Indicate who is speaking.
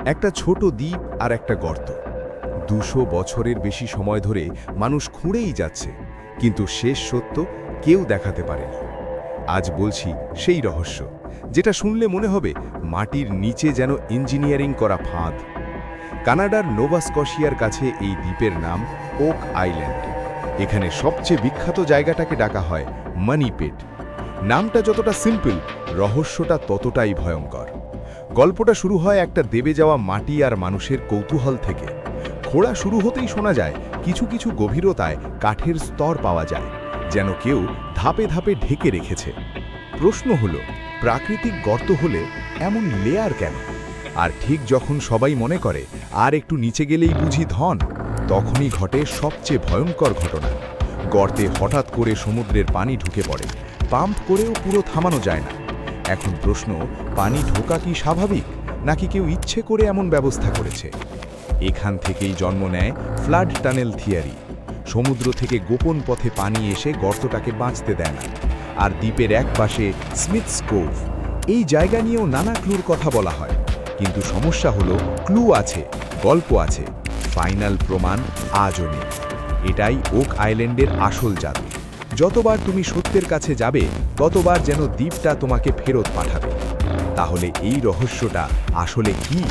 Speaker 1: একটা ছোট দ্বীপ আর একটা গর্ত। 200 বছরের বেশি সময় ধরে মানুষ খুঁড়েই যাচ্ছে, কিন্তু শেষ সত্য কেউ দেখাতে পারেনি। আজ বলছি সেই রহস্য, যেটা শুনলে মনে হবে মাটির নিচে যেন ইঞ্জিনিয়ারিং করা ফাঁদ। কানাডার নোভা স্কশিয়ার কাছে এই দ্বীপের নাম ওক আইল্যান্ড। এখানে সবচেয়ে বিখ্যাত জায়গাটাকে ডাকা হয় মানি পিট। নামটা যতটা সিম্পল, রহস্যটা ততটাই ভয়ঙ্কর। গল্পটা শুরু হয় একটা দেবে যাওয়া মাটি আর মানুষের কৌতূহল থেকে। খোঁড়া শুরু হতেই শোনা যায় কিছু কিছু গভীরতায় কাঠের স্তর পাওয়া যায়, যেন কেউ ধাপে ধাপে ঢেকে রেখেছে। প্রশ্ন হলো, প্রাকৃতিক গর্ত হলে এমন লেয়ার কেন? আর ঠিক যখন সবাই মনে করে আর একটু নিচে গেলেই বুঝি ধন, তখনই ঘটে সবচেয়ে ভয়ঙ্কর ঘটনা। গর্তে হঠাৎ করে সমুদ্রের পানি ঢুকে পড়ে, পাম্প করেও পুরো থামানো যায় না। এখন প্রশ্ন, পানি ঢোকা কি স্বাভাবিক, নাকি কেউ ইচ্ছে করে এমন ব্যবস্থা করেছে? এখান থেকেই জন্ম নেয় ফ্লাড টানেল থিওরি। সমুদ্র থেকে গোপন পথে পানি এসে গর্তটাকে বাঁচতে দেয় না। আর দ্বীপের এক পাশে স্মিথস কোভ, এই জায়গা নিয়েও নানা ক্লুর কথা বলা হয়। কিন্তু সমস্যা হলো, ক্লু আছে, গল্প আছে, ফাইনাল প্রমাণ আজও নেই। এটাই ওক আইল্যান্ডের আসল জাদু। যতবার তুমি সত্যের কাছে যাবে, ততবার যেন দ্বীপটা তোমাকে ফেরত পাঠাবে। তাহলে এই রহস্যটা আসলে কি?